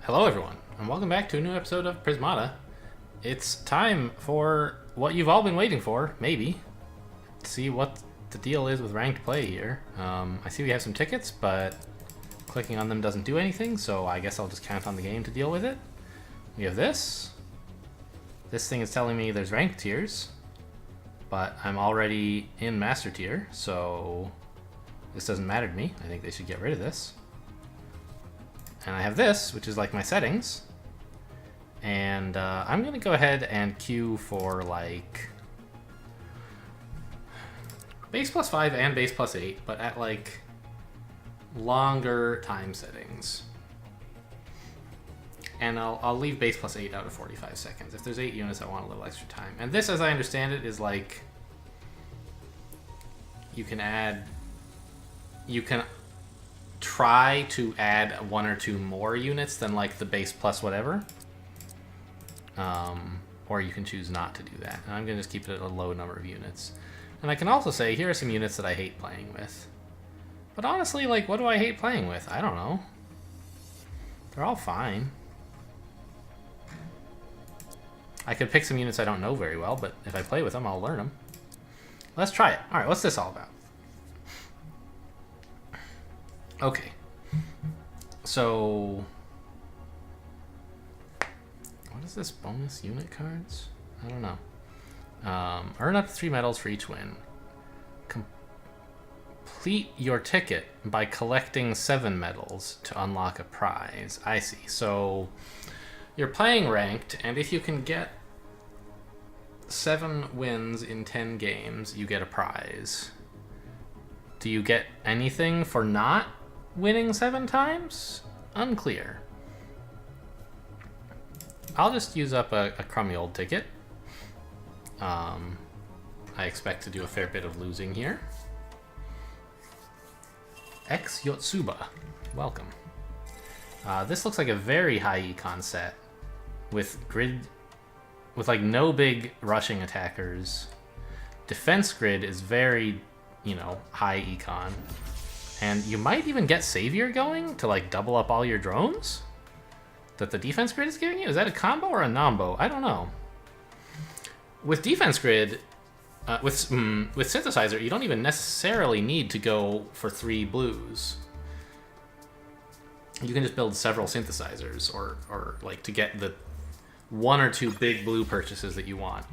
Hello everyone, and welcome back to a new episode of Prismata. It's time for what you've all been waiting for, maybe. See what the deal is with ranked play here. I see we have some tickets, but clicking on them doesn't do anything, so I guess I'll just count on the game to deal with it. We have this. This thing is telling me there's ranked tiers, but I'm already in Master Tier, so this doesn't matter to me. I think they should get rid of this. And I have this, which is like my settings. And I'm going to go ahead and queue for like base +5 and base +8, but at like longer time settings. And I'll leave base +8 out of 45 seconds. If there's 8 units, I want a little extra time. And this, as I understand it, is like you can try to add 1 or 2 more units than like the base plus whatever. Or you can choose not to do that. And I'm going to just keep it at a low number of units. And I can also say, here are some units that I hate playing with. But honestly, like, what do I hate playing with? I don't know. They're all fine. I could pick some units I don't know very well, but if I play with them, I'll learn them. Let's try it. All right, what's this all about? Okay. So, what is this? Bonus unit cards? I don't know. Earn up to 3 medals for each win. Complete your ticket by collecting 7 medals to unlock a prize. I see. So, you're playing ranked, and if you can get 7 wins in 10 games, you get a prize. Do you get anything for not winning 7 times? Unclear. I'll just use up a crummy old ticket. I expect to do a fair bit of losing here. X Yotsuba, welcome. This looks like a very high econ set with grid, with like no big rushing attackers. Defense grid is very, high econ. And you might even get Savior going to like double up all your drones that the defense grid is giving you. Is that a combo or a nombo? I don't know. With defense grid, with synthesizer, you don't even necessarily need to go for 3 blues. You can just build several synthesizers or like to get the 1 or 2 big blue purchases that you want.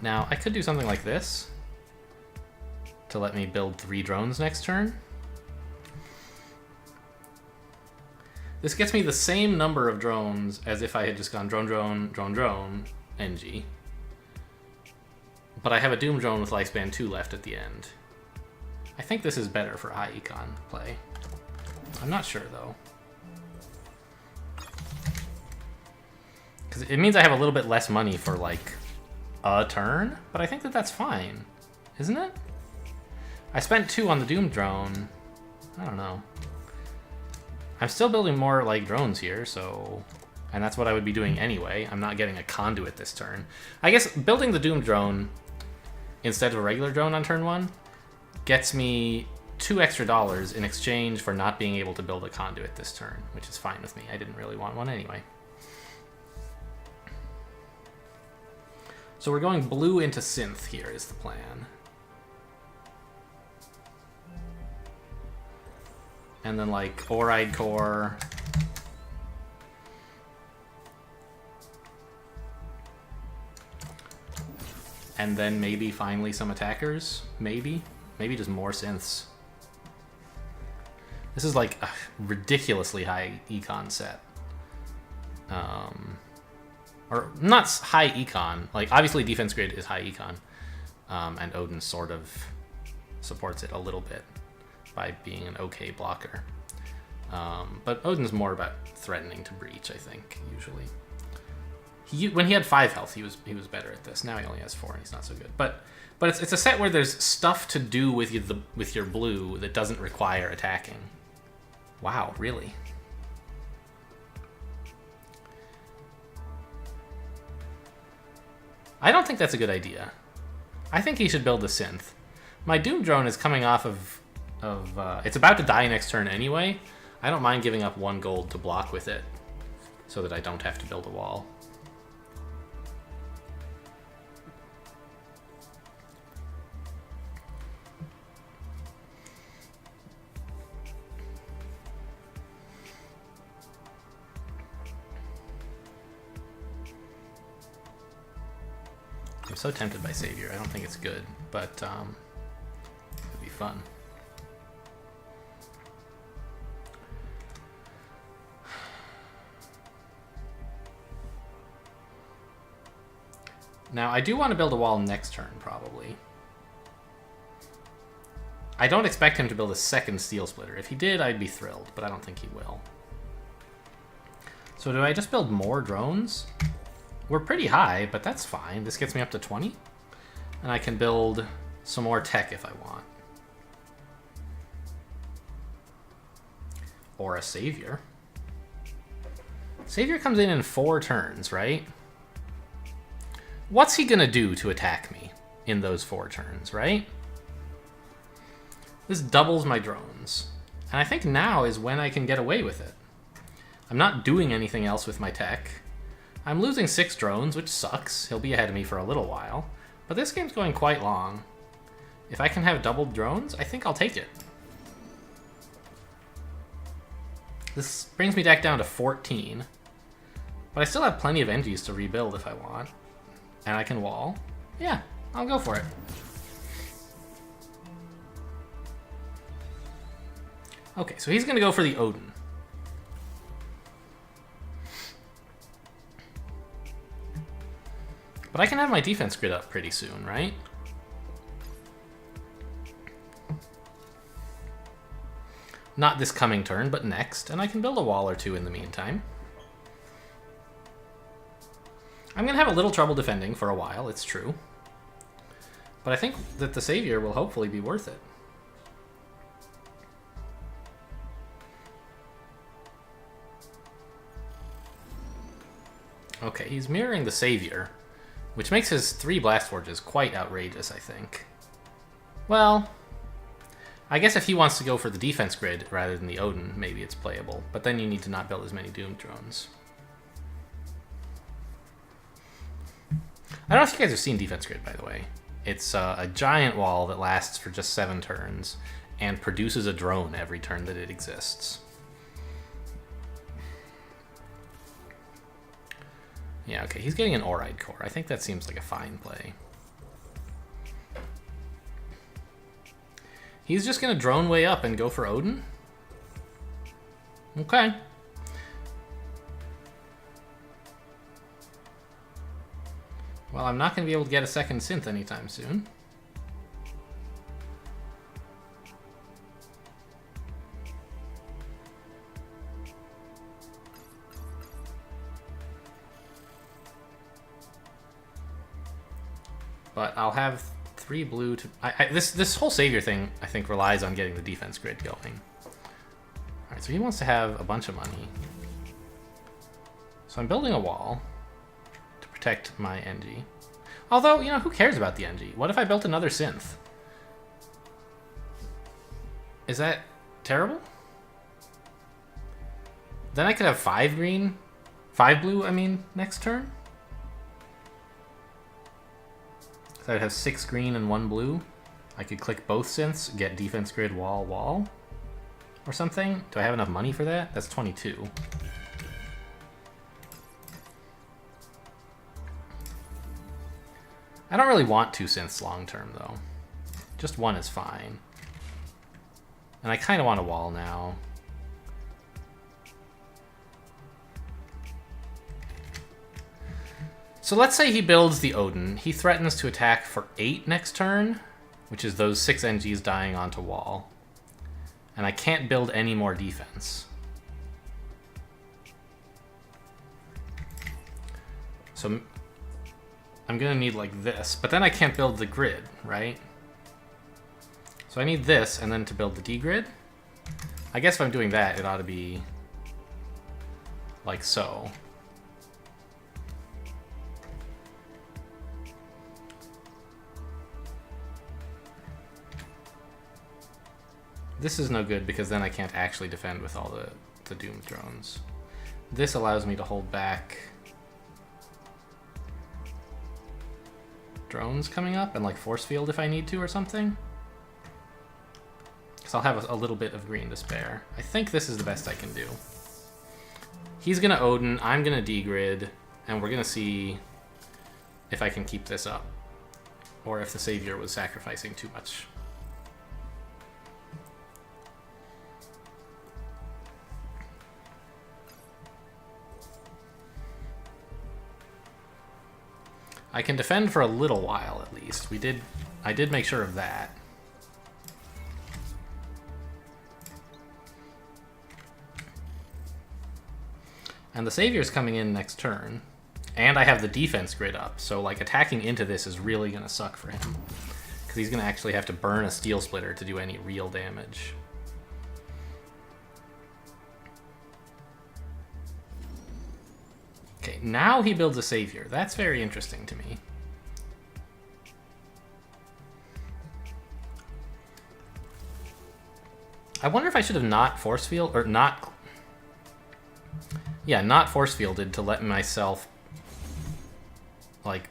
Now, I could do something like this to let me build 3 drones next turn. This gets me the same number of drones as if I had just gone drone, drone, drone, drone, NG. But I have a Doom drone with lifespan 2 left at the end. I think this is better for high econ play. I'm not sure though. Because it means I have a little bit less money for like a turn, but I think that that's fine, isn't it? I spent 2 on the Doom drone. I don't know. I'm still building more like drones here, so, and that's what I would be doing anyway. I'm not getting a conduit this turn. I guess building the Doom drone instead of a regular drone on turn 1 gets me $2 extra in exchange for not being able to build a conduit this turn, which is fine with me. I didn't really want one anyway. So we're going blue into synth here is the plan. And then like Oride Core. And then maybe finally some attackers. Maybe just more synths. This is like a ridiculously high econ set. Or not high econ. Like obviously defense grid is high econ. And Odin sort of supports it a little bit by being an okay blocker. But Odin's more about threatening to breach, I think, usually. When he had 5 health, he was better at this. Now he only has 4 and he's not so good. But it's a set where there's stuff to do with your blue that doesn't require attacking. Wow, really? I don't think that's a good idea. I think he should build the synth. My Doom drone is coming off of it's about to die next turn anyway. I don't mind giving up 1 gold to block with it so that I don't have to build a wall. I'm so tempted by Savior. I don't think it's good, but it'd be fun. Now, I do want to build a wall next turn, probably. I don't expect him to build a second Steel Splitter. If he did, I'd be thrilled, but I don't think he will. So do I just build more drones? We're pretty high, but that's fine. This gets me up to 20. And I can build some more tech if I want. Or a Savior. Savior comes in 4 turns, right? What's he gonna do to attack me in those 4 turns, right? This doubles my drones. And I think now is when I can get away with it. I'm not doing anything else with my tech. I'm losing 6 drones, which sucks. He'll be ahead of me for a little while. But this game's going quite long. If I can have doubled drones, I think I'll take it. This brings me back down to 14. But I still have plenty of NGs to rebuild if I want. And I can wall. Yeah, I'll go for it. Okay, so he's going to go for the Odin. But I can have my defense grid up pretty soon, right? Not this coming turn, but next. And I can build a wall or 2 in the meantime. I'm going to have a little trouble defending for a while, it's true. But I think that the Savior will hopefully be worth it. Okay, he's mirroring the Savior, which makes his 3 Blast Forges quite outrageous, I think. Well, I guess if he wants to go for the defense grid rather than the Odin, maybe it's playable. But then you need to not build as many Doom drones. I don't know if you guys have seen Defense Grid, by the way. It's a giant wall that lasts for just 7 turns and produces a drone every turn that it exists. Yeah, okay, he's getting an Oride Core. I think that seems like a fine play. He's just going to drone way up and go for Odin? Okay. Well, I'm not going to be able to get a second synth anytime soon. But I'll have 3 blue to... This whole Savior thing, I think, relies on getting the defense grid going. Alright, so he wants to have a bunch of money. So I'm building a wall to protect my NG. Although, you know, who cares about the NG? What if I built another synth? Is that terrible? Then I could have 5 green... 5 blue, I mean, next turn? So I'd have 6 green and 1 blue. I could click both synths, get defense grid, wall, wall, or something. Do I have enough money for that? That's 22. I don't really want 2 synths long term, though. Just 1 is fine. And I kind of want a wall now. So let's say he builds the Odin. He threatens to attack for 8 next turn, which is those 6 NGs dying onto wall. And I can't build any more defense. So I'm gonna need like this, but then I can't build the grid, right? So I need this and then to build the D-grid. I guess if I'm doing that, it ought to be like so. This is no good because then I can't actually defend with all the doomed drones. This allows me to hold back drones coming up and like force field if I need to or something. Because I'll have a little bit of green to spare. I think this is the best I can do. He's gonna Odin, I'm gonna degrid, and we're gonna see if I can keep this up. Or if the Savior was sacrificing too much. I can defend for a little while at least. I did make sure of that. And the Savior's coming in next turn. And I have the defense grid up, so like attacking into this is really gonna suck for him. Because he's gonna actually have to burn a Steel Splitter to do any real damage. Okay, now he builds a Savior. That's very interesting to me. I wonder if I should have not force field, or not... Yeah, not force fielded to let myself, like,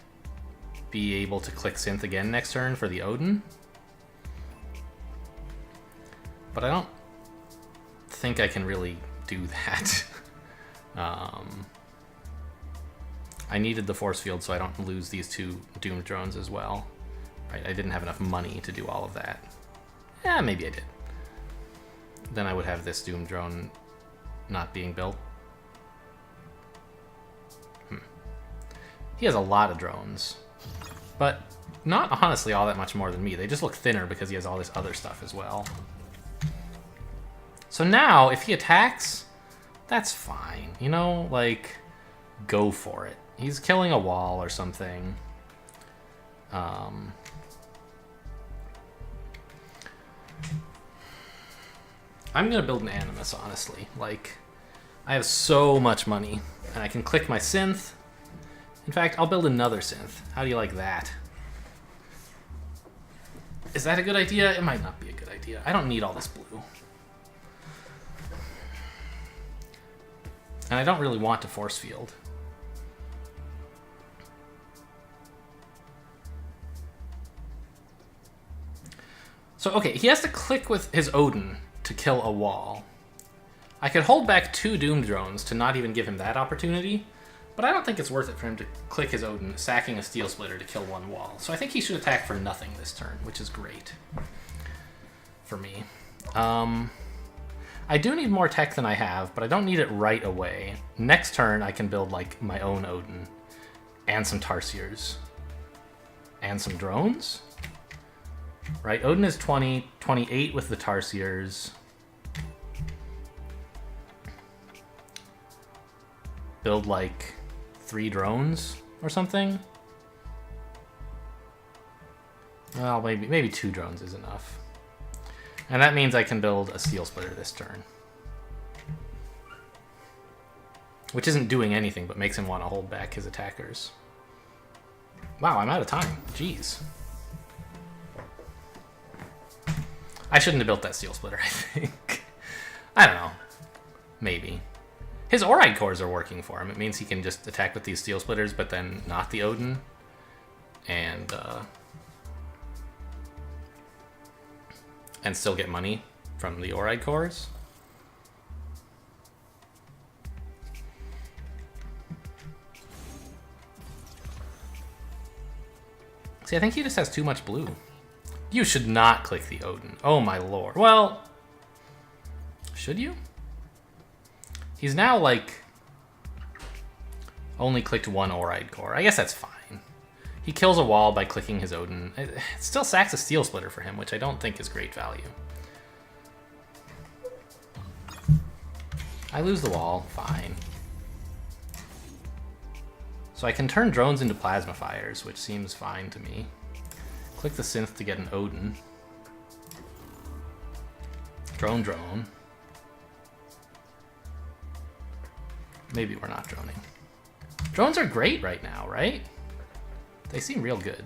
be able to click Synth again next turn for the Odin. But I don't think I can really do that. I needed the force field so I don't lose these two doomed drones as well. Right, I didn't have enough money to do all of that. Yeah, maybe I did. Then I would have this doomed drone not being built. He has a lot of drones, but not honestly all that much more than me. They just look thinner because he has all this other stuff as well. So now, if he attacks, that's fine. You know, like, go for it. He's killing a wall or something. I'm gonna build an Animus, honestly. Like, I have so much money, and I can click my synth. In fact, I'll build another synth. How do you like that? Is that a good idea? It might not be a good idea. I don't need all this blue. And I don't really want to force field. So, okay, he has to click with his Odin to kill a wall. I could hold back 2 Doom Drones to not even give him that opportunity, but I don't think it's worth it for him to click his Odin, sacking a Steel Splitter to kill 1 wall. So I think he should attack for nothing this turn, which is great for me. I do need more tech than I have, but I don't need it right away. Next turn, I can build like my own Odin and some Tarsiers and some drones. Right, Odin is 20, 28 with the Tarsiers. Build like 3 drones or something. Well, maybe 2 drones is enough. And that means I can build a Steel Splitter this turn. Which isn't doing anything, but makes him want to hold back his attackers. Wow, I'm out of time. Jeez. I shouldn't have built that Steel Splitter, I think. I don't know. Maybe. His Oride cores are working for him. It means he can just attack with these Steel Splitters, but then not the Odin. And still get money from the Oride cores. See, I think he just has too much blue. You should not click the Odin. Oh my lord. Well, should you? He's now, like, only clicked 1 Oride core. I guess that's fine. He kills a wall by clicking his Odin. It still sacks a Steel Splitter for him, which I don't think is great value. I lose the wall. Fine. So I can turn drones into Plasma Fires, which seems fine to me. Click the synth to get an Odin. Drone. Maybe we're not droning. Drones are great right now, right? They seem real good.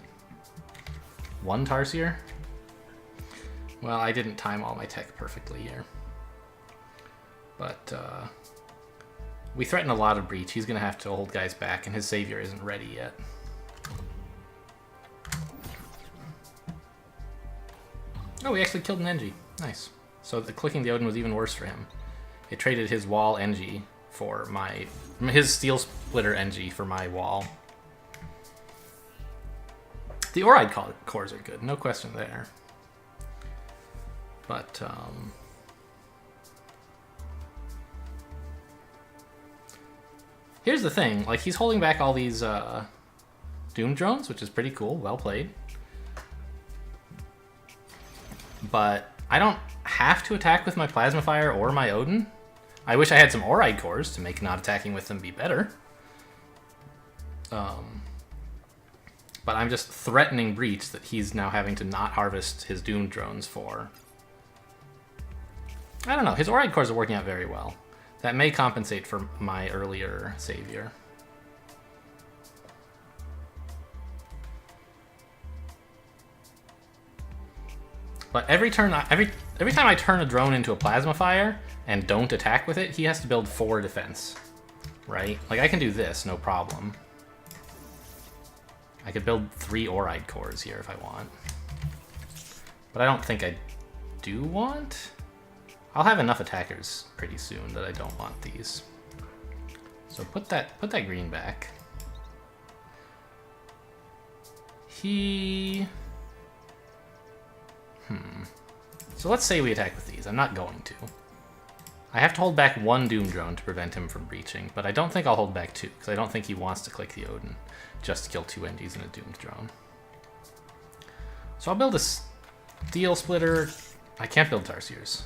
1 Tarsier. Well, I didn't time all my tech perfectly here. But we threaten a lot of breach. He's going to have to hold guys back, and his savior isn't ready yet. Oh, we actually killed an NG. Nice. So the clicking the Odin was even worse for him. It traded his wall NG for his steel splitter NG for my wall. The Oride cores are good, no question there. But here's the thing, like, he's holding back all these Doom drones, which is pretty cool, well played. But I don't have to attack with my Plasma Fire or my Odin. I wish I had some Oride cores to make not attacking with them be better. But I'm just threatening breach that he's now having to not harvest his Doom drones for. I don't know, his Oride cores are working out very well. That may compensate for my earlier savior. But every time I turn a drone into a Plasma Fire and don't attack with it, he has to build 4 defense, right? Like, I can do this, no problem. I could build 3 Oride cores here if I want. But I don't think I do want. I'll have enough attackers pretty soon that I don't want these. So put that green back. So let's say we attack with these. I'm not going to. I have to hold back 1 Doom drone to prevent him from breaching, but I don't think I'll hold back 2, because I don't think he wants to click the Odin just to kill 2 NGs and a Doomed drone. So I'll build a Steel Splitter. I can't build Tarsiers.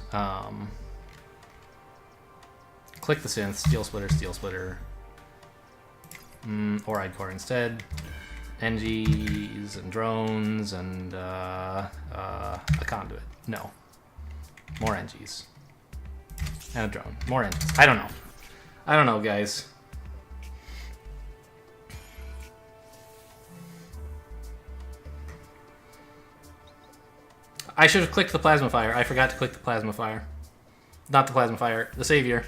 Click the synth, Steel Splitter, Steel Splitter. Oride core instead. NGs and drones and a conduit. No. More NGs. And a drone. More NGs. I don't know. I don't know, guys. I should have clicked the Plasma Fire. I forgot to click the Plasma Fire. Not the Plasma Fire. The Savior.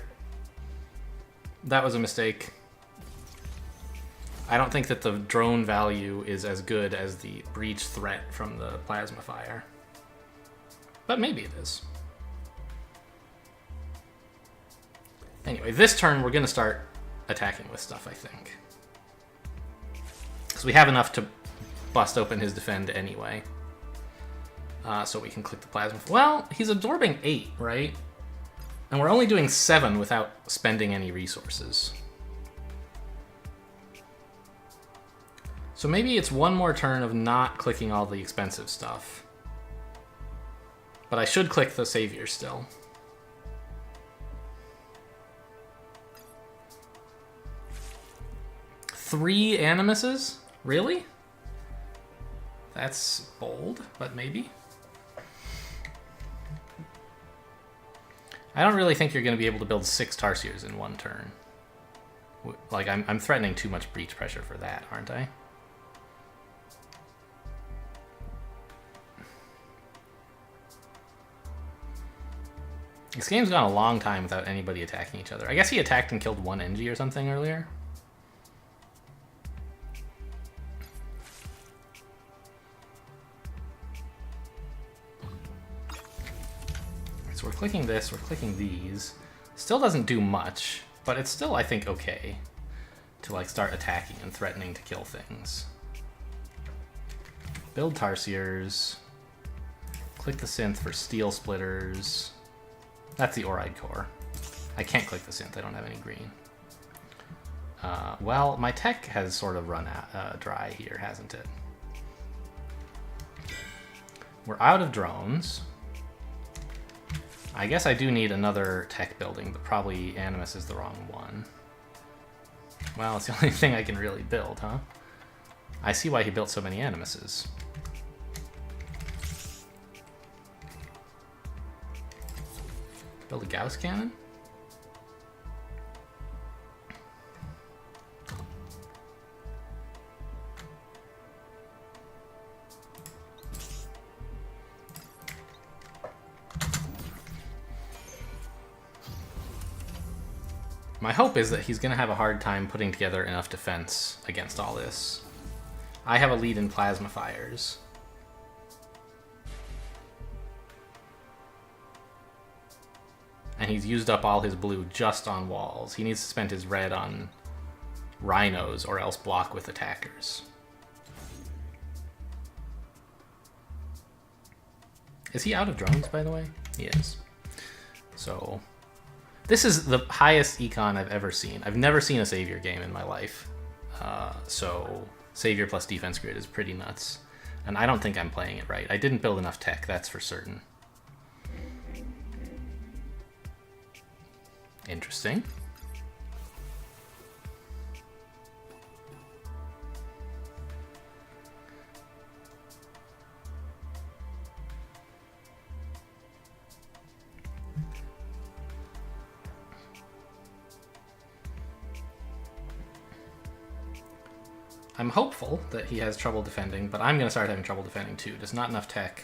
That was a mistake. I don't think that the drone value is as good as the breach threat from the Plasma Fire. But maybe it is. Anyway, this turn we're going to start attacking with stuff, I think. Because we have enough to bust open his defend anyway. So we can click the Plasma. Well, he's absorbing 8, right? And we're only doing 7 without spending any resources. So maybe it's one more turn of not clicking all the expensive stuff. But I should click the Savior still. Three Animuses? Really? That's bold, but maybe. I don't really think you're going to be able to build 6 Tarsiers in one turn. Like, I'm threatening too much breach pressure for that, aren't I? This game's gone a long time without anybody attacking each other. I guess he attacked and killed 1 NG or something earlier. So we're clicking this, we're clicking these. Still doesn't do much, but it's still, I think, okay to like start attacking and threatening to kill things. Build Tarsiers. Click the synth for Steel Splitters. That's the Oride core. I can't click the synth, I don't have any green. Well, my tech has sort of run out, dry here, hasn't it? We're out of drones. I guess I do need another tech building, but probably Animus is the wrong one. Well, it's the only thing I can really build, huh? I see why he built so many Animuses. Build a Gauss cannon? My hope is that he's going to have a hard time putting together enough defense against all this. I have a lead in plasma fires. And he's used up all his blue just on walls. He needs to spend his red on rhinos or else block with attackers. Is he out of drones, by the way? He is. So, this is the highest econ I've ever seen. I've never seen a Savior game in my life. So, Savior plus defense grid is pretty nuts. And I don't think I'm playing it right. I didn't build enough tech, that's for certain. Interesting. I'm hopeful that he has trouble defending, but I'm going to start having trouble defending too. There's not enough tech,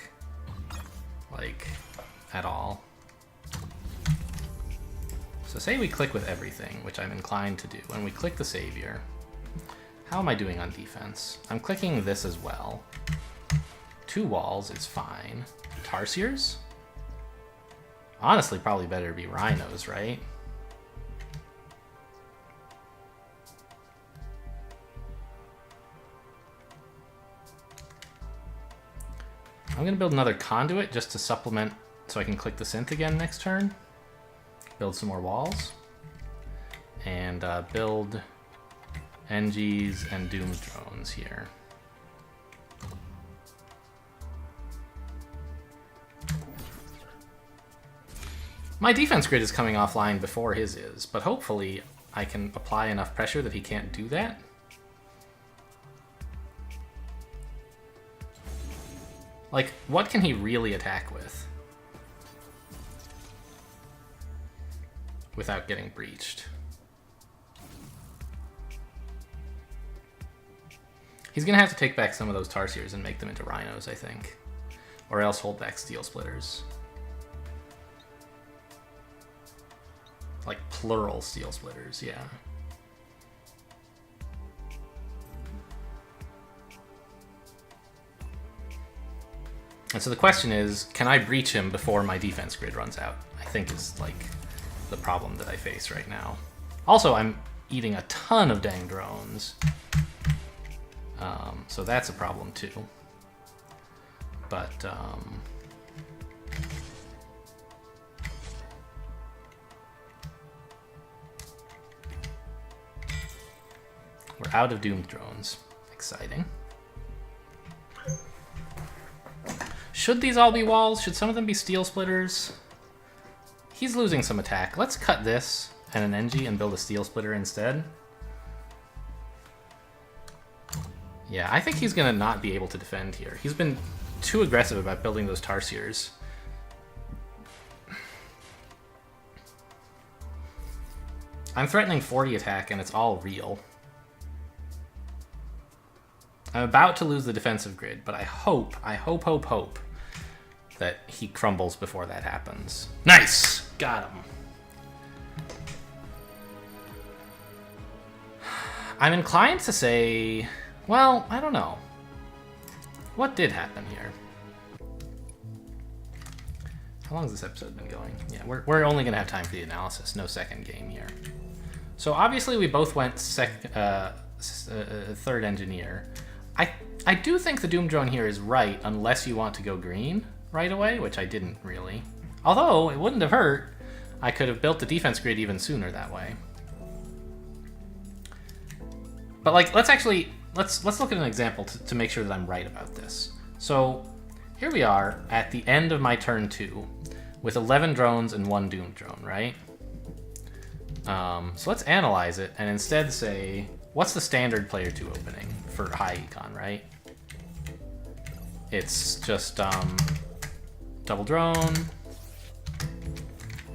like, at all. So say we click with everything, which I'm inclined to do, and we click the Savior. How am I doing on defense? I'm clicking this as well. 2 walls is fine. Tarsiers? Honestly, probably better to be rhinos, right? I'm going to build another conduit just to supplement so I can click the synth again next turn. Build some more walls. And build NGs and Doom drones here. My defense grid is coming offline before his is, but hopefully I can apply enough pressure that he can't do that. Like, what can he really attack with? Without getting breached. He's gonna have to take back some of those Tarsiers and make them into rhinos, I think. Or else hold back Steel Splitters. Like plural Steel Splitters, yeah. And so the question is, can I breach him before my defense grid runs out? I think is like the problem that I face right now. Also, I'm eating a ton of dang drones. So that's a problem too. But we're out of doomed drones. Exciting. Should these all be walls? Should some of them be Steel Splitters? He's losing some attack. Let's cut this and an NG and build a Steel Splitter instead. Yeah, I think he's gonna not be able to defend here. He's been too aggressive about building those Tarsiers. I'm threatening 40 attack and it's all real. I'm about to lose the defensive grid, but I hope that he crumbles before that happens. Nice! Got him. I'm inclined to say, well, I don't know. What did happen here? How long has this episode been going? Yeah, we're only going to have time for the analysis, no second game here. So obviously we both went third engineer. I do think the Doom Drone here is right, unless you want to go green right away, which I didn't really. Although, it wouldn't have hurt. I could have built the defense grid even sooner that way. But like, let's look at an example to make sure that I'm right about this. So, here we are at the end of my turn 2, with 11 drones and 1 Doom Drone, right? So let's analyze it, and instead say, what's the standard player 2 opening for high econ, right? It's just double drone.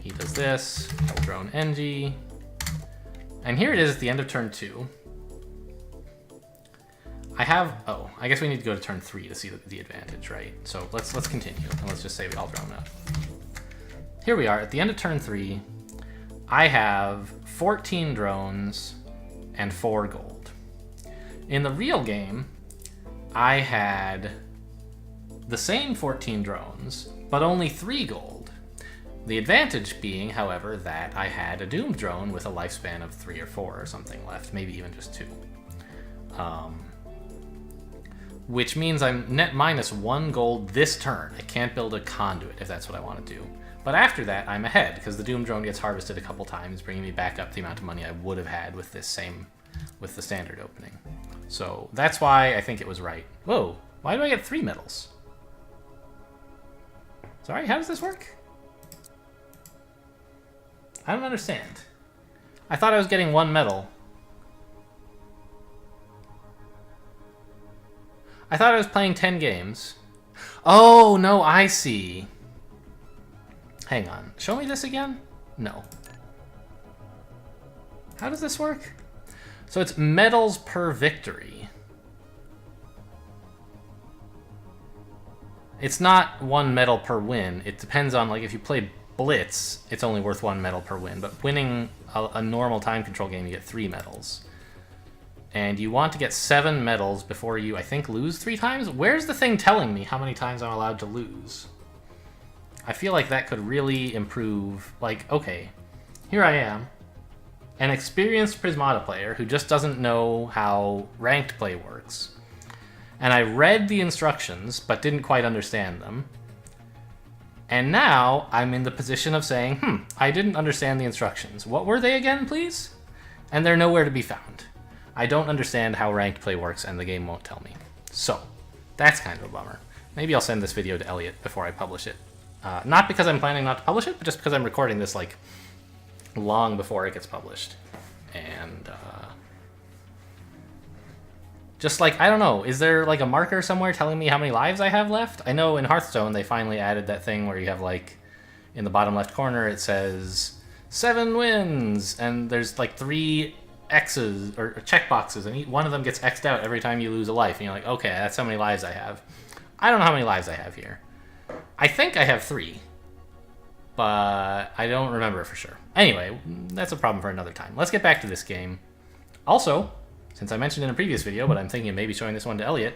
He does this, double drone NG. And here it is at the end of turn 2. I have, oh, I guess we need to go to turn 3 to see the advantage, right? So let's continue, and let's just say we all drone up. Here we are at the end of turn 3. I have 14 drones and 4 gold. In the real game, I had the same 14 drones, but only 3 gold. The advantage being, however, that I had a doomed drone with a lifespan of 3 or 4 or something left, maybe even just 2. Which means I'm net minus 1 gold this turn. I can't build a conduit if that's what I want to do. But after that, I'm ahead, because the doomed drone gets harvested a couple times, bringing me back up the amount of money I would have had with the standard opening. So that's why I think it was right. Whoa, why do I get 3 medals? Sorry, how does this work? I don't understand. I thought I was getting 1 medal. I thought I was playing 10 games. Oh, no, I see. Hang on. Show me this again? No. How does this work? So it's medals per victory. It's not 1 medal per win. It depends on, like, if you play Blitz, it's only worth 1 medal per win. But winning a normal time control game, you get 3 medals. And you want to get 7 medals before you, I think, lose 3 times? Where's the thing telling me how many times I'm allowed to lose? I feel like that could really improve. Like, okay, here I am, an experienced Prismata player who just doesn't know how ranked play works. And I read the instructions, but didn't quite understand them. And now I'm in the position of saying, I didn't understand the instructions. What were they again, please? And they're nowhere to be found. I don't understand how ranked play works, and the game won't tell me. So, that's kind of a bummer. Maybe I'll send this video to Elliot before I publish it. Not because I'm planning not to publish it, but just because I'm recording this, like, long before it gets published. And, just, like, I don't know, is there, like, a marker somewhere telling me how many lives I have left? I know in Hearthstone they finally added that thing where you have, like, in the bottom left corner it says 7 wins, and there's, like, 3 X's or check boxes, and one of them gets X'd out every time you lose a life, and you're like, okay, that's how many lives I have. I don't know how many lives I have here. I think I have 3, but I don't remember for sure. Anyway, that's a problem for another time. Let's get back to this game. Also, since I mentioned in a previous video, but I'm thinking of maybe showing this one to Elliot,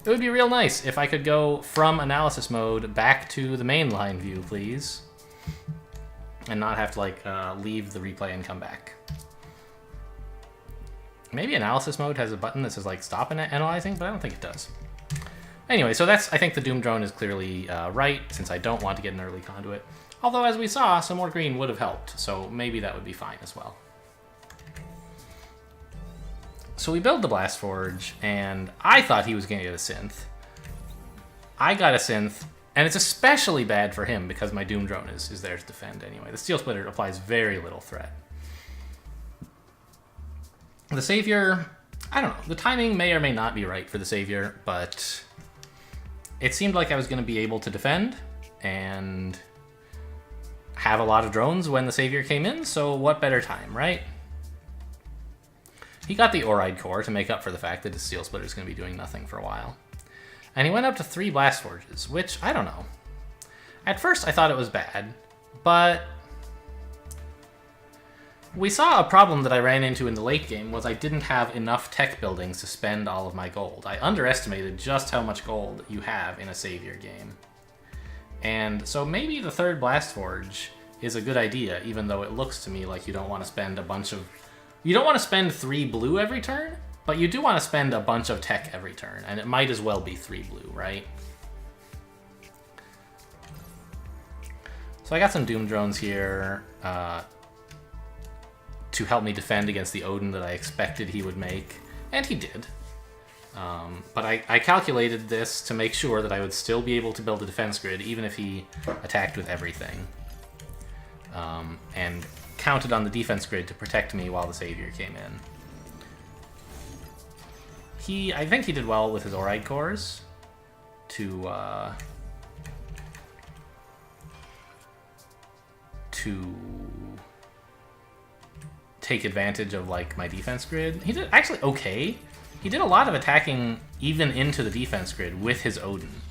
it would be real nice if I could go from analysis mode back to the mainline view, please, and not have to, like, leave the replay and come back. Maybe analysis mode has a button that says, like, stop analyzing, but I don't think it does. Anyway, so that's, I think the Doom Drone is clearly right, since I don't want to get an early conduit. Although, as we saw, some more green would have helped, so maybe that would be fine as well. So we build the Blast Forge, and I thought he was going to get a synth. I got a synth, and it's especially bad for him because my Doom Drone is there to defend anyway. The Steel Splitter applies very little threat. The Savior, I don't know. The timing may or may not be right for the Savior, but it seemed like I was going to be able to defend and have a lot of drones when the Savior came in, so what better time, right? He got the Oride Core to make up for the fact that his Steel Splitter is going to be doing nothing for a while. And he went up to 3 Blast Forges, which, I don't know. At first I thought it was bad, but we saw a problem that I ran into in the late game was I didn't have enough tech buildings to spend all of my gold. I underestimated just how much gold you have in a Savior game. And so maybe the 3rd Blast Forge is a good idea, even though it looks to me like you don't want to spend a bunch of... You don't want to spend 3 blue every turn, but you do want to spend a bunch of tech every turn, and it might as well be 3 blue, right? So I got some Doom Drones here, to help me defend against the Odin that I expected he would make, and he did. But I calculated this to make sure that I would still be able to build a defense grid, even if he attacked with everything. And counted on the defense grid to protect me while the Savior came in. I think he did well with his Oride Cores to take advantage of, like, my defense grid. He did actually okay. He did a lot of attacking even into the defense grid with his Odin.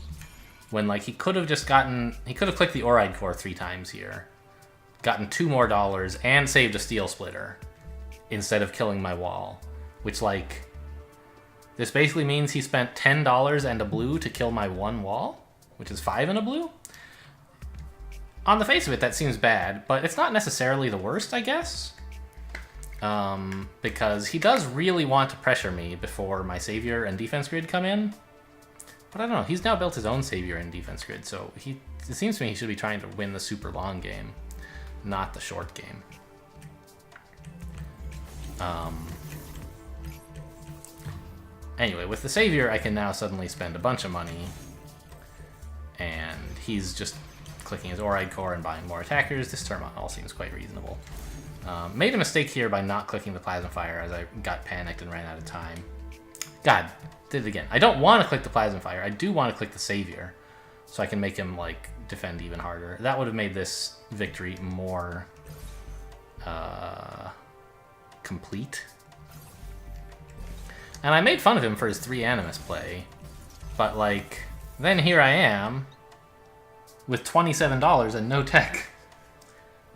When, like, he could have just gotten... He could have clicked the Oride Core 3 times here. gotten $2 more, and saved a steel splitter instead of killing my wall. Which, like, this basically means he spent $10 and a blue to kill my 1 wall, which is 5 and a blue. On the face of it, that seems bad, but it's not necessarily the worst, I guess. Because he does really want to pressure me before my savior and defense grid come in. But I don't know, he's now built his own savior and defense grid, so it seems to me he should be trying to win the super long game, not the short game. Anyway, with the savior, I can now suddenly spend a bunch of money, and he's just clicking his Oride Core and buying more attackers. This turn all seems quite reasonable. Made a mistake here by not clicking the Plasma Fire as I got panicked and ran out of time. God, did it again. I don't want to click the Plasma Fire. I do want to click the Savior, so I can make him, like, defend even harder. That would have made this victory more complete. And I made fun of him for his 3 Animus play, but, like, then here I am with $27 and no tech.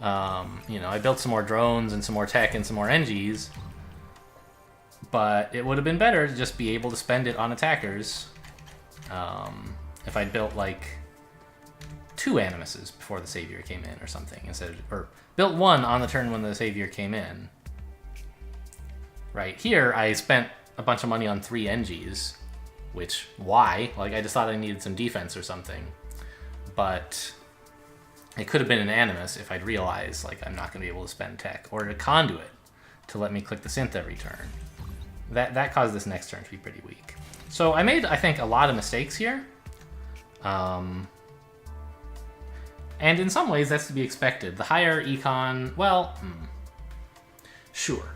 You know, I built some more drones and some more tech and some more NGs, but it would have been better to just be able to spend it on attackers if I'd built, like, 2 Animuses before the Savior came in or something, or built 1 on the turn when the Savior came in. Right here, I spent a bunch of money on 3 NGs, which, why? Like, I just thought I needed some defense or something. But it could have been an Animus if I'd realized, like, I'm not going to be able to spend tech, or a Conduit to let me click the Synth every turn. That caused this next turn to be pretty weak. So I made, I think, a lot of mistakes here. And in some ways, that's to be expected. The higher econ, well, sure.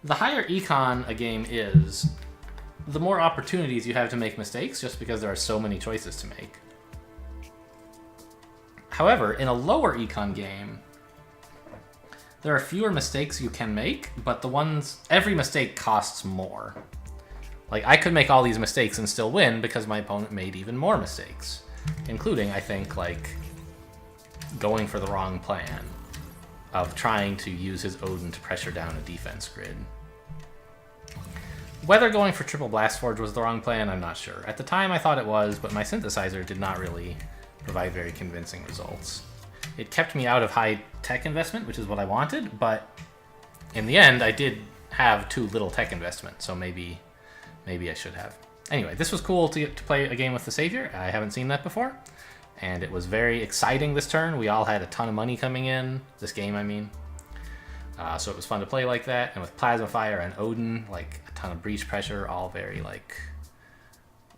The higher econ a game is, the more opportunities you have to make mistakes, just because there are so many choices to make. However, in a lower econ game, there are fewer mistakes you can make, but every mistake costs more. Like, I could make all these mistakes and still win because my opponent made even more mistakes, including, I think, like, going for the wrong plan of trying to use his Odin to pressure down a defense grid. Whether going for triple Blast Forge was the wrong plan, I'm not sure. At the time, I thought it was, but my synthesizer did not really provide very convincing results. It kept me out of high tech investment, which is what I wanted, but in the end, I did have too little tech investment, so maybe I should have. Anyway, this was cool to get to play a game with the Savior. I haven't seen that before, and it was very exciting this turn. We all had a ton of money coming in, this game, I mean. So it was fun to play like that, and with Plasma Fire and Odin, like, a ton of breach pressure, all very, like,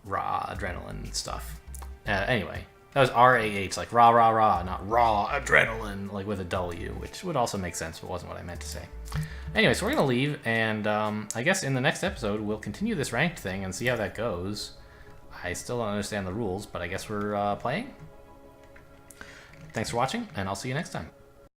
raw adrenaline stuff. Anyway, that was RAH, like raw, raw, raw, not raw adrenaline, like with a W, which would also make sense, but wasn't what I meant to say. Anyway, so we're going to leave, and I guess in the next episode, we'll continue this ranked thing and see how that goes. I still don't understand the rules, but I guess we're playing. Thanks for watching, and I'll see you next time.